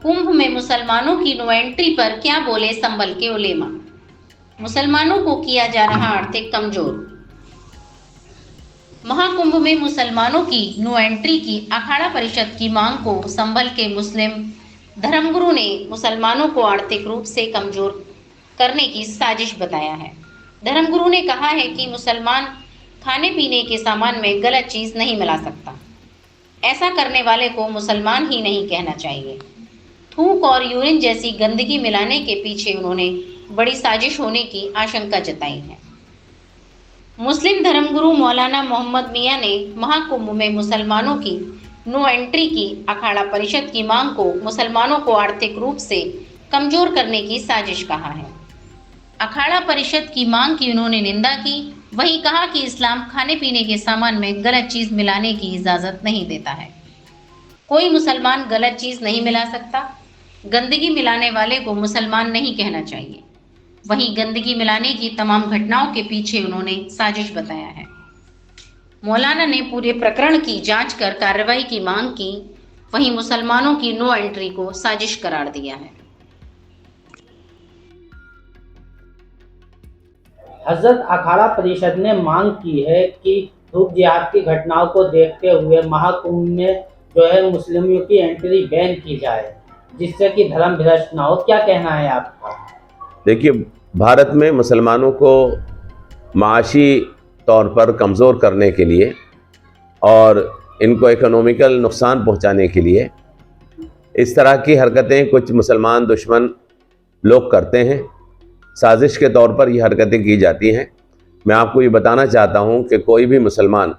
कुंभ में मुसलमानों की नो एंट्री पर क्या बोले संभल के उलेमा। मुसलमानों को किया जा रहा आर्थिक कमजोर। महाकुंभ में मुसलमानों की नो एंट्री की अखाड़ा परिषद की मांग को संभल के मुस्लिम धर्मगुरु ने मुसलमानों को आर्थिक रूप से कमजोर करने की साजिश बताया है। धर्मगुरु ने कहा है कि मुसलमान खाने पीने के सामान में गलत चीज नहीं मिला सकता। ऐसा करने वाले को मुसलमान ही नहीं कहना चाहिए। थूक और यूरिन जैसी गंदगी मिलाने के पीछे उन्होंने बड़ी साजिश होने की आशंका जताई है। मुस्लिम धर्मगुरु मौलाना मोहम्मद मियां ने महाकुंभ में मुसलमानों की नो एंट्री की अखाड़ा परिषद की मांग को मुसलमानों को आर्थिक रूप से कमजोर करने की साजिश कहा है। अखाड़ा परिषद की मांग की उन्होंने निंदा की। वही कहा कि इस्लाम खाने पीने के सामान में गलत चीज मिलाने की इजाजत नहीं देता है। कोई मुसलमान गलत चीज नहीं मिला सकता। गंदगी मिलाने वाले को मुसलमान नहीं कहना चाहिए। वहीं गंदगी मिलाने की तमाम घटनाओं के पीछे उन्होंने साजिश बताया है। मौलाना ने पूरे प्रकरण की जांच कर कार्रवाई की मांग की। वहीं मुसलमानों की नो एंट्री को साजिश करार दिया है। हजरत अखाड़ा परिषद ने मांग की है कि धूप जिहाद की घटनाओं को देखते हुए महाकुंभ में मुस्लिमों की एंट्री बैन की जाए, जिससे कि धर्म भ्रष्ट ना हो। क्या कहना है आपका? देखिए, भारत में मुसलमानों को माशी तौर पर कमज़ोर करने के लिए और इनको इकोनॉमिकल नुकसान पहुंचाने के लिए इस तरह की हरकतें कुछ मुसलमान दुश्मन लोग करते हैं। साजिश के तौर पर ये हरकतें की जाती हैं। मैं आपको ये बताना चाहता हूँ कि कोई भी मुसलमान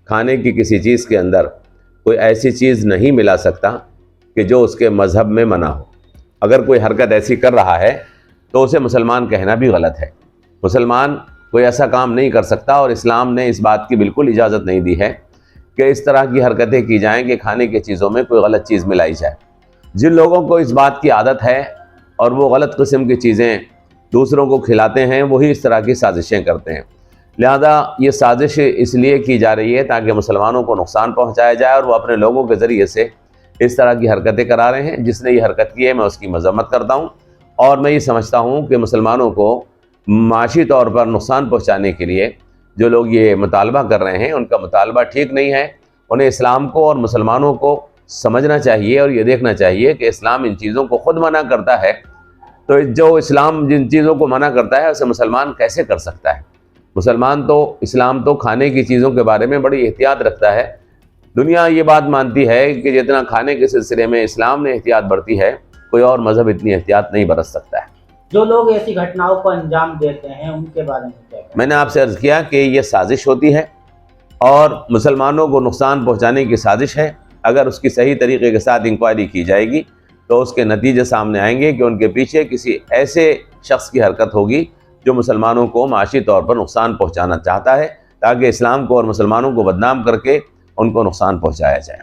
खाने की किसी चीज़ के अंदर कोई ऐसी चीज़ नहीं मिला सकता कि जो उसके मज़हब में मना हो। अगर कोई हरकत ऐसी कर रहा है तो उसे मुसलमान कहना भी गलत है। मुसलमान कोई ऐसा काम नहीं कर सकता और इस्लाम ने इस बात की बिल्कुल इजाज़त नहीं दी है कि इस तरह की हरकतें की जाएं कि खाने की चीज़ों में कोई गलत चीज़ मिलाई जाए। जिन लोगों को इस बात की आदत है और वो गलत किस्म की चीज़ें दूसरों को खिलाते हैं, वही इस तरह की साजिशें करते हैं। लिहाजा ये साजिश इसलिए की जा रही है ताकि मुसलमानों को नुकसान पहुँचाया जाए और वो अपने लोगों के ज़रिए से इस तरह की हरकतें करा रहे हैं। जिसने ये हरकत की है मैं उसकी मज़म्मत करता हूँ और मैं ये समझता हूँ कि मुसलमानों को माशी तौर पर नुकसान पहुँचाने के लिए जो लोग ये मुतालबा कर रहे हैं उनका मुतालबा ठीक नहीं है। उन्हें इस्लाम को और मुसलमानों को समझना चाहिए और ये देखना चाहिए कि इस्लाम इन चीज़ों को ख़ुद मना करता है, तो जो इस्लाम जिन चीज़ों को मना करता है उसे मुसलमान कैसे कर सकता है। इस्लाम तो खाने की चीज़ों के बारे में बड़ी एहतियात रखता है। दुनिया ये बात मानती है कि जितना खाने के सिलसिले में इस्लाम ने एहतियात बरती है, कोई और मज़हब इतनी एहतियात नहीं बरत सकता है। जो लोग ऐसी घटनाओं को अंजाम देते हैं उनके बारे में क्या? मैंने आपसे अर्ज़ किया कि ये साजिश होती है और मुसलमानों को नुकसान पहुँचाने की साजिश है। अगर उसकी सही तरीके के साथ इंक्वायरी की जाएगी तो उसके नतीजे सामने आएंगे कि उनके पीछे किसी ऐसे शख्स की हरकत होगी जो मुसलमानों को माशी तौर पर नुकसान पहुँचाना चाहता है ताकि इस्लाम को और मुसलमानों को बदनाम करके उनको नुकसान पहुँचाया जाए।